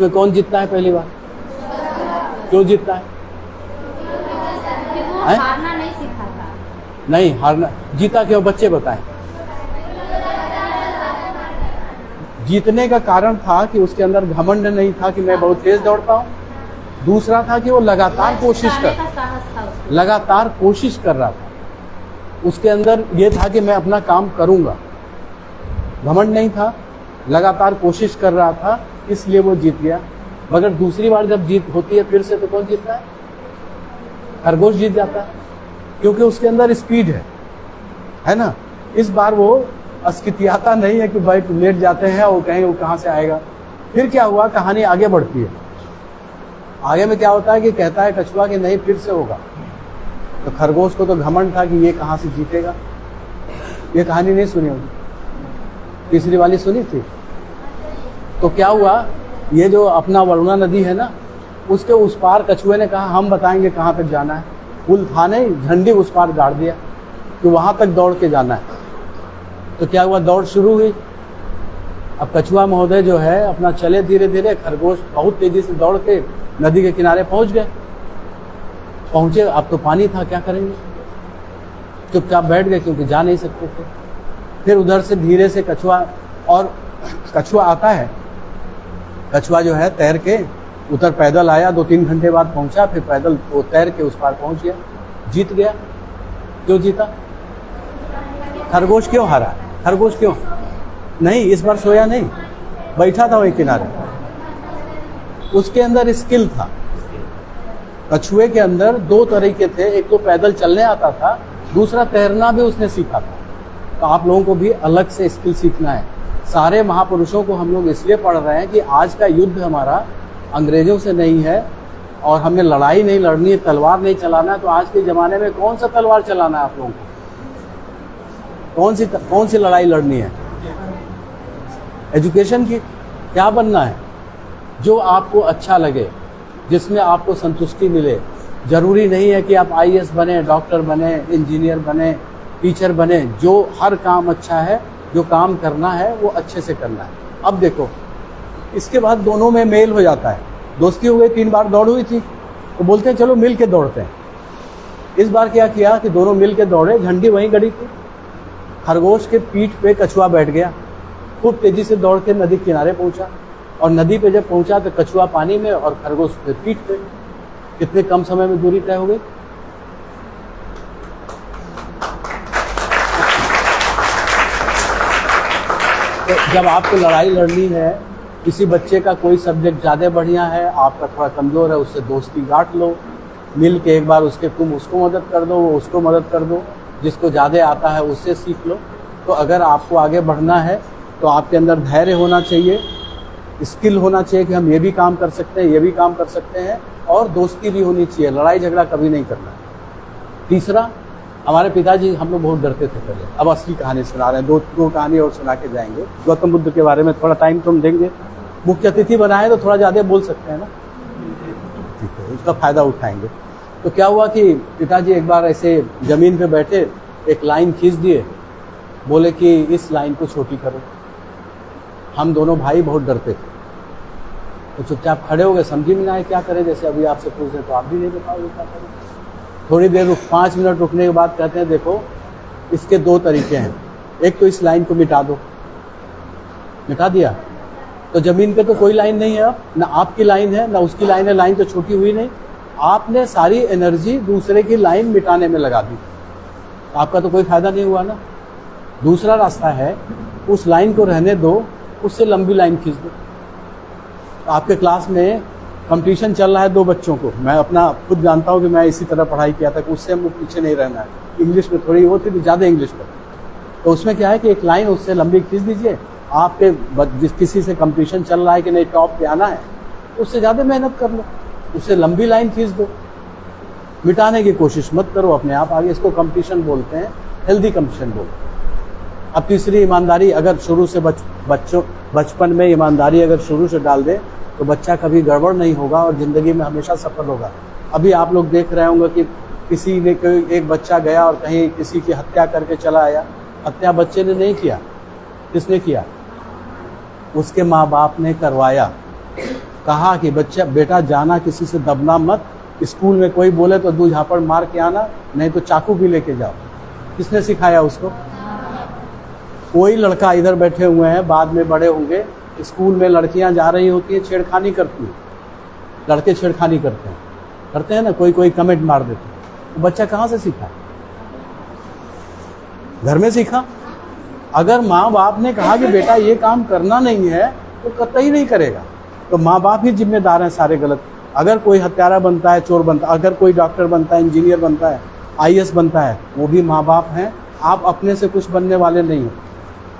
में कौन जीतता है पहली बार? क्यों जीतता है? वो हारना नहीं सीखा था। नहीं हारना, जीता क्यों? बच्चे बताएं। जीतने का कारण था कि उसके अंदर घमंड नहीं था कि मैं बहुत तेज दौड़ता हूँ। दूसरा था कि वो लगातार कोशिश कर रहा था। उसके अंदर ये था कि मैं अपना काम करूंगा। घमंड नहीं था, लगातार कोशिश कर रहा था, इसलिए वो जीत गया। मगर दूसरी बार जब जीत होती है फिर से, तो कौन जीतता है? खरगोश जीत जाता है, क्योंकि उसके अंदर स्पीड है ना। इस बार वो अस्कितियाता नहीं है कि भाई लेट जाते हैं और कहेंगे वो कहाँ से आएगा। फिर क्या हुआ, कहानी आगे बढ़ती है। आगे में क्या होता है कि कहता है कछुआ कि नहीं फिर से होगा। तो खरगोश को तो घमंड था कि ये कहाँ से जीतेगा। ये कहानी नहीं सुनी होगी, तीसरी वाली सुनी थी। तो क्या हुआ, ये जो अपना वरुणा नदी है ना, उसके उस पार कछुए ने कहा हम बताएंगे कहाँ तक जाना है। पुल था नहीं, झंडी उस पार गाड़ दिया कि वहां तक दौड़ के जाना है। तो क्या हुआ, दौड़ शुरू हुई। अब कछुआ महोदय जो है अपना चले धीरे धीरे, खरगोश बहुत तेजी से दौड़ के नदी के किनारे पहुंच गए। पहुंचे, अब तो पानी था, क्या करेंगे, चुपचाप बैठ गए क्योंकि जा नहीं सकते थे। फिर उधर से धीरे से कछुआ, और कछुआ आता है, कछुआ जो है तैर के उधर पैदल आया, 2-3 घंटे बाद पहुंचा, फिर पैदल वो तैर के उस पार पहुंच गया, जीत गया। क्यों जीता? खरगोश क्यों हारा? खरगोश क्यों नहीं? इस बार सोया नहीं, बैठा था वही किनारे। उसके अंदर स्किल था। कछुए के अंदर 2 तरीके थे, एक तो पैदल चलने आता था, दूसरा तैरना भी उसने सीखा था। तो आप लोगों को भी अलग से स्किल सीखना है। सारे महापुरुषों को हम लोग इसलिए पढ़ रहे हैं कि आज का युद्ध हमारा अंग्रेजों से नहीं है और हमें लड़ाई नहीं लड़नी है, तलवार नहीं चलाना है। तो आज के ज़माने में कौन सा तलवार चलाना है आप लोगों को? कौन सी लड़ाई लड़नी है? एजुकेशन की। क्या बनना है? जो आपको अच्छा लगे, जिसमें आपको संतुष्टि मिले। जरूरी नहीं है कि आप IAS बने, डॉक्टर बने, इंजीनियर बने, टीचर बने। जो हर काम अच्छा है, जो काम करना है वो अच्छे से करना है। अब देखो, इसके बाद दोनों में मेल हो जाता है, दोस्ती हो गई। 3 बार दौड़ हुई थी, तो बोलते हैं चलो मिल के दौड़ते हैं। इस बार क्या किया कि दोनों मिल के दौड़े, झंडी वहीं गड़ी थी। खरगोश के पीठ पे कछुआ बैठ गया, खूब तेजी से दौड़ के नदी किनारे पहुंचा, और नदी पे जब पहुंचा तो कछुआ पानी में और खरगोश के पीठ पे। कितने कम समय में दूरी तय हो गई। तो जब आपको लड़ाई लड़नी है, किसी बच्चे का कोई सब्जेक्ट ज़्यादा बढ़िया है, आपका थोड़ा कमज़ोर है, उससे दोस्ती गांठ लो, मिल के एक बार तुम उसको मदद कर दो, वो उसको मदद कर दो, जिसको ज़्यादा आता है उससे सीख लो। तो अगर आपको आगे बढ़ना है तो आपके अंदर धैर्य होना चाहिए, स्किल होना चाहिए कि हम ये भी काम कर सकते हैं, ये भी काम कर सकते हैं, और दोस्ती भी होनी चाहिए। लड़ाई झगड़ा कभी नहीं करना। तीसरा, हमारे पिताजी हम लोग बहुत डरते थे पहले। अब असली कहानी सुना रहे हैं, 2 कहानी और सुना के जाएंगे। गौतम बुद्ध के बारे में थोड़ा टाइम तुम देंगे, मुख्य अतिथि बनाए तो थोड़ा ज़्यादा बोल सकते हैं ना, ठीक है, उसका फायदा उठाएंगे। तो क्या हुआ कि पिताजी एक बार ऐसे जमीन पे बैठे, एक लाइन खींच दिए, बोले कि इस लाइन को छोटी करो। हम दोनों भाई बहुत डरते थे, तो चुपचाप खड़े हो गए, समझी में ना आए क्या करें। जैसे अभी आपसे पूछ रहे तो आप भी नहीं बताओगे क्या करें। थोड़ी देर 5 मिनट रुकने के बाद कहते हैं देखो इसके 2 तरीके हैं, एक तो इस लाइन को मिटा दो। मिटा दिया तो जमीन पे तो कोई लाइन नहीं है, अब ना आपकी लाइन है ना उसकी लाइन है, लाइन तो छोटी हुई नहीं। आपने सारी एनर्जी दूसरे की लाइन मिटाने में लगा दी, आपका तो कोई फायदा नहीं हुआ ना। दूसरा रास्ता है, उस लाइन को रहने दो, उससे लंबी लाइन खींच दो। आपके क्लास में कंपटीशन चल रहा है 2 बच्चों को, मैं अपना खुद जानता हूँ कि मैं इसी तरह पढ़ाई किया था कि उससे हमको पीछे नहीं रहना है। इंग्लिश में थोड़ी वो थी, ज़्यादा इंग्लिश पर। तो उसमें क्या है कि एक लाइन उससे लंबी खींच दीजिए। आपके जिस किसी से कंपटीशन चल रहा है कि नहीं टॉप पे आना है, उससे ज़्यादा मेहनत कर लो, उससे लंबी लाइन खींच दो। मिटाने की कोशिश मत करो अपने आप आगे। इसको कंपटीशन बोलते हैं, हेल्दी कंपटीशन बोलते हैं। अब तीसरी, ईमानदारी। अगर शुरू से बचपन में ईमानदारी अगर शुरू से डाल दे तो बच्चा कभी गड़बड़ नहीं होगा और ज़िंदगी में हमेशा सफल होगा। अभी आप लोग देख रहे होंगे कि किसी ने, कोई एक बच्चा गया और कहीं किसी की हत्या करके चला आया। हत्या बच्चे ने नहीं किया, किसने किया? उसके माँ बाप ने करवाया। कहा कि बच्चा बेटा जाना किसी से दबना मत, स्कूल में कोई बोले तो 2 झापड़ मार के आना, नहीं तो चाकू भी लेके जाओ। किसने सिखाया उसको? कोई लड़का इधर बैठे हुए हैं, बाद में बड़े होंगे, स्कूल में लड़कियां जा रही होती हैं, छेड़खानी करती हैं, लड़के छेड़खानी करते हैं ना, कोई कमेंट मार देते हैं। तो बच्चा कहाँ से सीखा? घर में सीखा। अगर माँ बाप ने कहा कि बेटा ये काम करना नहीं है तो कतई नहीं करेगा। तो माँ बाप ही जिम्मेदार हैं सारे गलत। अगर कोई हत्यारा बनता है, चोर बनता है, अगर कोई डॉक्टर बनता है, इंजीनियर बनता है, IAS बनता है, वो भी माँ बाप हैं। आप अपने से कुछ बनने वाले नहीं हो।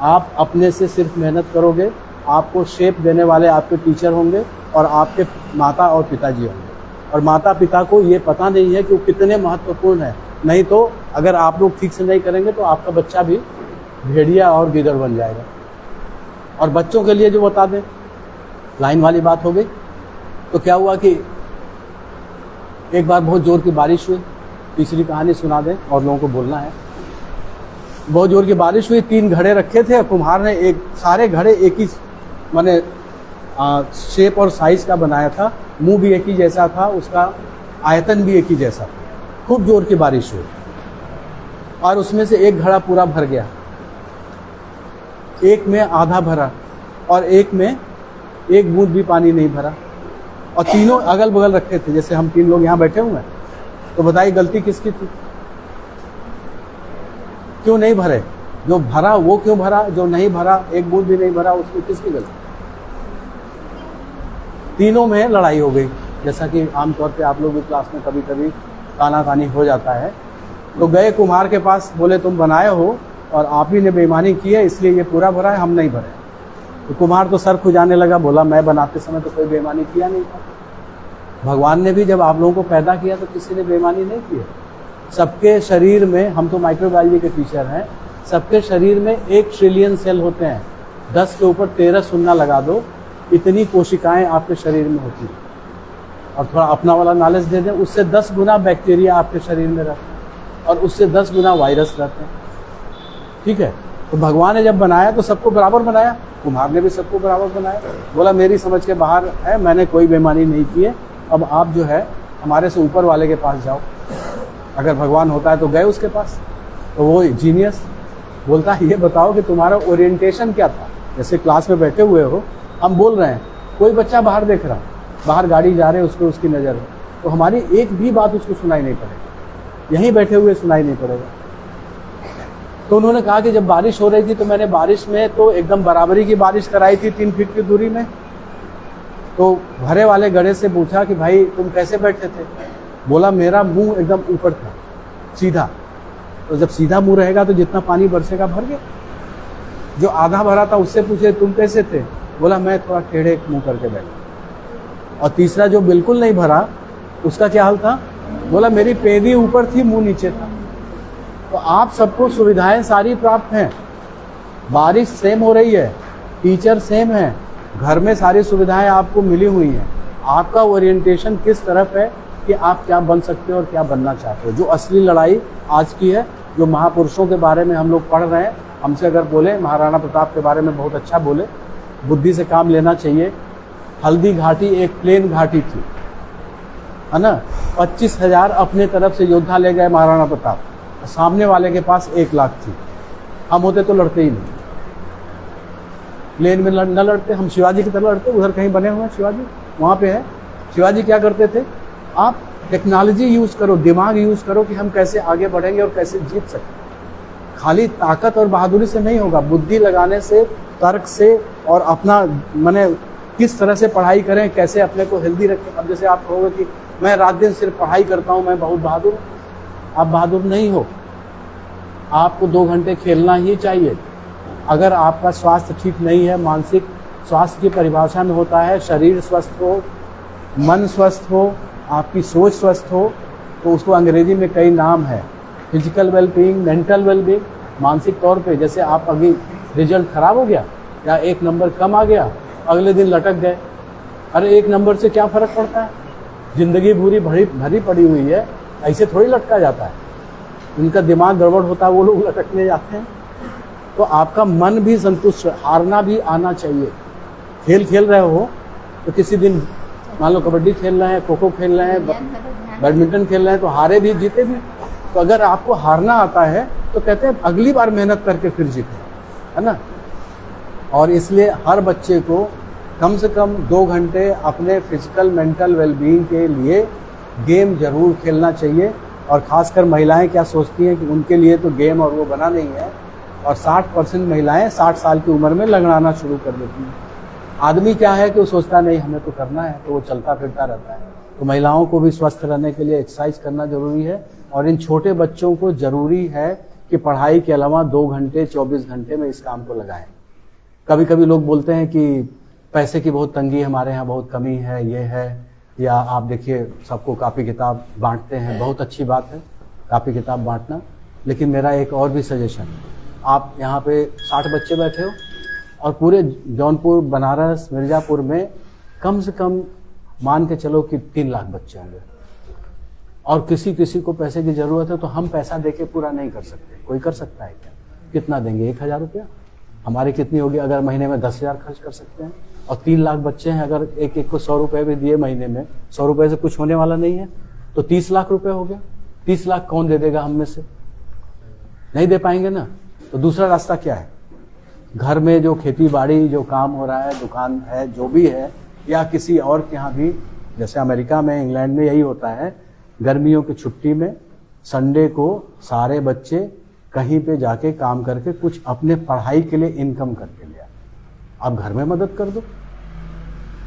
आप अपने से सिर्फ मेहनत करोगे, आपको शेप देने वाले आपके टीचर होंगे और आपके माता और पिताजी होंगे। और माता पिता को ये पता नहीं है कि वो कितने महत्वपूर्ण है। नहीं तो अगर आप लोग ठीक से नहीं करेंगे तो आपका बच्चा भी भेड़िया और गिदड़ बन जाएगा। और बच्चों के लिए जो बता दें, लाइन वाली बात हो गई। तो क्या हुआ कि एक बार बहुत जोर की बारिश हुई। तीसरी कहानी सुना दें और लोगों को बोलना है। बहुत जोर की बारिश हुई, 3 घड़े रखे थे। कुम्हार ने सारे घड़े एक ही माने शेप और साइज का बनाया था। मुंह भी एक ही जैसा था, उसका आयतन भी एक ही जैसा था। खूब जोर की बारिश हुई और उसमें से एक घड़ा पूरा भर गया, एक में आधा भरा और एक में एक बूंद भी पानी नहीं भरा। और तीनों अगल बगल रखे थे, जैसे हम 3 लोग यहाँ बैठे हुए हैं। तो बताइए गलती किसकी थी? क्यों नहीं भरे? जो भरा वो क्यों भरा? जो नहीं भरा, एक बूंद भी नहीं भरा, उसकी किसकी गलती? तीनों में लड़ाई हो गई। जैसा कि आमतौर पे आप लोग भी क्लास में कभी कभी काना-कानी हो जाता है। तो गए कुम्हार के पास, बोले तुम बनाए हो और आप ही ने बेईमानी की है, इसलिए ये पूरा भरा है, हम नहीं भरे। तो कुम्हार तो सर खुजाने लगा, बोला मैं बनाते समय तो कोई बेईमानी किया नहीं था। भगवान ने भी जब आप लोगों को पैदा किया तो किसी ने बेईमानी नहीं की है। सबके शरीर में, हम तो माइक्रोबायोलॉजी के टीचर हैं, सबके शरीर में 1 ट्रिलियन सेल होते हैं। 10 के ऊपर 13 शून्य लगा दो, इतनी कोशिकाएं आपके शरीर में होती हैं। और थोड़ा अपना वाला नॉलेज दे दें, उससे 10 गुना बैक्टीरिया आपके शरीर में रहते हैं और उससे 10 गुना वायरस रहते हैं। ठीक है? तो भगवान ने जब बनाया तो सबको बराबर बनाया, कुम्हार ने भी सबको बराबर बनाया। बोला मेरी समझ के बाहर है, मैंने कोई बेईमानी नहीं की है, अब आप जो है हमारे से ऊपर वाले के पास जाओ। अगर भगवान होता है तो गए उसके पास। तो वो जीनियस बोलता है ये बताओ कि तुम्हारा ओरिएंटेशन क्या था। जैसे क्लास में बैठे हुए हो, हम बोल रहे हैं, कोई बच्चा बाहर देख रहा, बाहर गाड़ी जा रहे है, उस पर उसकी नज़र है, तो हमारी एक भी बात उसको सुनाई नहीं पड़ेगी, यहीं बैठे हुए सुनाई नहीं पड़ेगा। तो उन्होंने कहा कि जब बारिश हो रही थी तो मैंने बारिश में तो एकदम बराबरी की बारिश कराई थी 3 फीट की दूरी में। तो भरे वाले गड्ढे से पूछा कि भाई तुम कैसे बैठे थे? बोला मेरा मुंह एकदम ऊपर था, सीधा। तो जब सीधा मुंह रहेगा तो जितना पानी बरसेगा भर गया। जो आधा भरा था उससे पूछे तुम कैसे थे? बोला मैं थोड़ा टेढ़े मुंह करके बैठा। और तीसरा जो बिल्कुल नहीं भरा उसका क्या हाल था? बोला मेरी पेदी ऊपर थी, मुंह नीचे था। तो आप सबको सुविधाएं सारी प्राप्त हैं, बारिश सेम हो रही है, टीचर सेम है, घर में सारी सुविधाएं आपको मिली हुई हैं। आपका ओरिएंटेशन किस तरफ है कि आप क्या बन सकते हो और क्या बनना चाहते हो। जो असली लड़ाई आज की है, जो महापुरुषों के बारे में हम लोग पढ़ रहे हैं, हमसे अगर बोले महाराणा प्रताप के बारे में बहुत अच्छा बोले, बुद्धि से काम लेना चाहिए। हल्दी घाटी एक प्लेन घाटी थी, है ना। 25,000 अपने तरफ से योद्धा ले गए महाराणा प्रताप, सामने वाले के पास 1 लाख थी। हम होते तो लड़ते ही नहीं, प्लेन में न लड़ते, हम शिवाजी की तरह लड़ते। उधर कहीं बने हुए हैं शिवाजी, वहाँ पे है। शिवाजी क्या करते थे? आप टेक्नोलॉजी यूज़ करो, दिमाग यूज़ करो कि हम कैसे आगे बढ़ेंगे और कैसे जीत सकते। खाली ताकत और बहादुरी से नहीं होगा, बुद्धि लगाने से, तर्क से, और अपना माने किस तरह से पढ़ाई करें, कैसे अपने को हेल्दी रखें। अब जैसे आप कहोगे कि मैं रात दिन सिर्फ पढ़ाई करता हूँ, मैं बहुत बहादुर हूँ, आप बहादुर नहीं हो। आपको 2 घंटे खेलना ही चाहिए। अगर आपका स्वास्थ्य ठीक नहीं है, मानसिक स्वास्थ्य की परिभाषा में होता है शरीर स्वस्थ हो, मन स्वस्थ हो, आपकी सोच स्वस्थ हो, तो उसको अंग्रेजी में कई नाम है। फिजिकल वेलबींग, मेंटल वेलबींग, मानसिक तौर पे। जैसे आप अभी रिजल्ट खराब हो गया या 1 नंबर कम आ गया, अगले दिन लटक गए। अरे 1 नंबर से क्या फ़र्क पड़ता है? ज़िंदगी भरी पड़ी हुई है, ऐसे थोड़ी लटका जाता है। उनका दिमाग गड़बड़ होता है, वो लोग लटकने जाते हैं। तो आपका मन भी संतुष्ट, हारना भी आना चाहिए। खेल खेल रहे हो, तो किसी दिन मान लो कबड्डी खेल रहे हैं, खो खो खेल रहे हैं, बैडमिंटन खेल रहे हैं, तो हारे भी जीते भी। तो अगर आपको हारना आता है तो कहते हैं अगली बार मेहनत करके फिर जीते, है ना। और इसलिए हर बच्चे को कम से कम 2 घंटे अपने फिजिकल मेंटल वेलबींग के लिए गेम जरूर खेलना चाहिए। और ख़ासकर महिलाएं क्या सोचती हैं कि उनके लिए तो गेम और वो बना नहीं है, और 60% महिलाएं 60 साल की उम्र में लंगड़ाना शुरू कर देती हैं। आदमी क्या है कि वो सोचता नहीं हमें तो करना है, तो वो चलता फिरता रहता है। तो महिलाओं को भी स्वस्थ रहने के लिए एक्सरसाइज करना जरूरी है। और इन छोटे बच्चों को जरूरी है कि पढ़ाई के अलावा 2 घंटे 24 घंटे में इस काम को लगाएं। कभी कभी लोग बोलते हैं कि पैसे की बहुत तंगी है, हमारे यहाँ बहुत कमी है, ये है, या आप देखिए सबको कापी किताब बांटते हैं, बहुत अच्छी बात है कापी किताब बांटना। लेकिन मेरा एक और भी सजेशन, आप यहाँ पे 60 बच्चे बैठे हो और पूरे जौनपुर, बनारस, मिर्ज़ापुर में कम से कम मान के चलो कि 3 लाख बच्चे होंगे, और किसी किसी को पैसे की ज़रूरत है, तो हम पैसा देके पूरा नहीं कर सकते। कोई कर सकता है क्या? कितना देंगे? 1000 रुपया? हमारी कितनी होगी? अगर महीने में 10,000 खर्च कर सकते हैं, और 3 लाख बच्चे हैं, अगर एक एक को 100 रुपये भी दिए महीने में, 100 रुपये से कुछ होने वाला नहीं है, तो 30 लाख रुपए हो गया। 30 लाख कौन दे देगा हम में से? नहीं दे पाएंगे ना। तो दूसरा रास्ता क्या है? घर में जो खेती बाड़ी जो काम हो रहा है, दुकान है, जो भी है, या किसी और के यहाँ भी, जैसे अमेरिका में, इंग्लैंड में यही होता है, गर्मियों की छुट्टी में संडे को सारे बच्चे कहीं पे जाके काम करके कुछ अपने पढ़ाई के लिए इनकम करके ले आए। आप घर में मदद कर दो,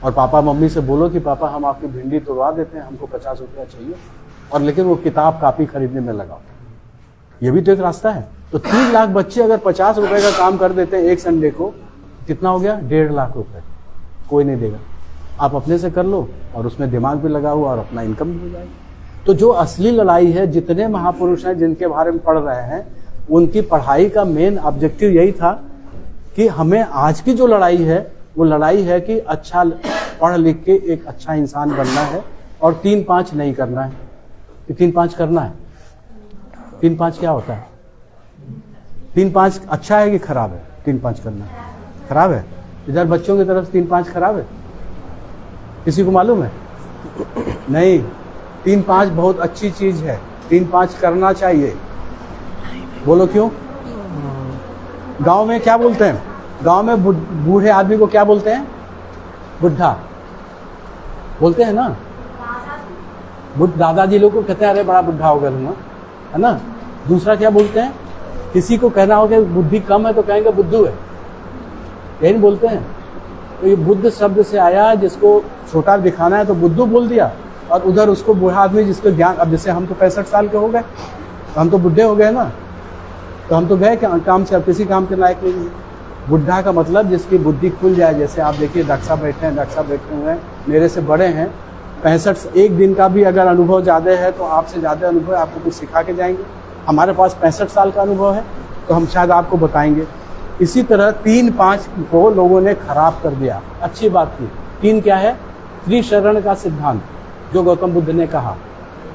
और पापा मम्मी से बोलो कि पापा हम आपकी भिंडी तोड़वा देते हैं, हमको 50 रुपया चाहिए, और लेकिन वो किताब कापी खरीदने में लगाओ। ये भी तो एक रास्ता है। तो 3 लाख बच्चे अगर 50 रुपए का काम कर देते हैं एक संडे को, कितना हो गया? 1.5 लाख रुपए। कोई नहीं देगा, आप अपने से कर लो, और उसमें दिमाग भी लगा हुआ और अपना इनकम भी हो जाएगा। तो जो असली लड़ाई है, जितने महापुरुष हैं जिनके बारे में पढ़ रहे हैं, उनकी पढ़ाई का मेन ऑब्जेक्टिव यही था कि हमें आज की जो लड़ाई है, वो लड़ाई है कि अच्छा पढ़ लिख के एक अच्छा इंसान बनना है, और 3-5 नहीं करना है। कि 3-5 करना है। 3-5 क्या होता है? 3-5 अच्छा है कि खराब है? 3-5 करना खराब है। इधर बच्चों की तरफ 3-5 खराब है, किसी को मालूम है? नहीं, 3-5 बहुत अच्छी चीज है, 3-5 करना चाहिए। बोलो क्यों? गांव में क्या बोलते हैं? गांव में बूढ़े आदमी को क्या बोलते हैं? बुढ़ा बोलते हैं ना। दादाजी लोग को कहते हैं अरे बड़ा बुढ़ा हो गया तुम, है ना। दूसरा क्या बोलते हैं? किसी को कहना हो कि बुद्धि कम है तो कहेंगे बुद्धू है, यही बोलते हैं। तो ये बुद्ध शब्द से आया, जिसको छोटा दिखाना है तो बुद्धू बोल दिया, और उधर उसको बूढ़ा आदमी जिसको ज्ञान, अब जैसे हम तो 65 साल के हो गए, तो हम तो बुढ़े हो गए ना, तो हम तो गए काम से, अब किसी काम के लायक नहीं। बुढ़ा का मतलब जिसकी बुद्धि खुल जाए। जैसे आप देखिए डॉक्टर साहब बैठे हैं, डॉक्टर साहब बैठे हुए हैं, मेरे से बड़े हैं, 65 एक दिन का भी अगर अनुभव ज़्यादा है तो आपसे ज़्यादा अनुभव है, आपको कुछ सिखा के जाएंगे। हमारे पास 65 साल का अनुभव है तो हम शायद आपको बताएंगे। इसी तरह 3-5 को लोगों ने खराब कर दिया। अच्छी बात थी। 3 क्या है? त्रिशरण का सिद्धांत जो गौतम बुद्ध ने कहा,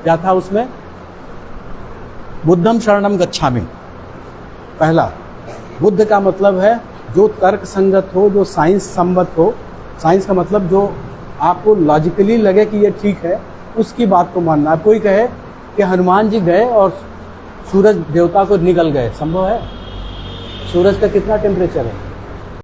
क्या था उसमें? बुद्धम शरणम गच्छामि। पहला, बुद्ध का मतलब है जो तर्क संगत हो, जो साइंस सम्मत हो। साइंस का मतलब जो आपको लॉजिकली लगे कि ये ठीक है, उसकी बात को मानना। कोई कहे कि हनुमान जी गए और सूरज देवता को निगल गए, संभव है? सूरज का कितना टेम्परेचर है?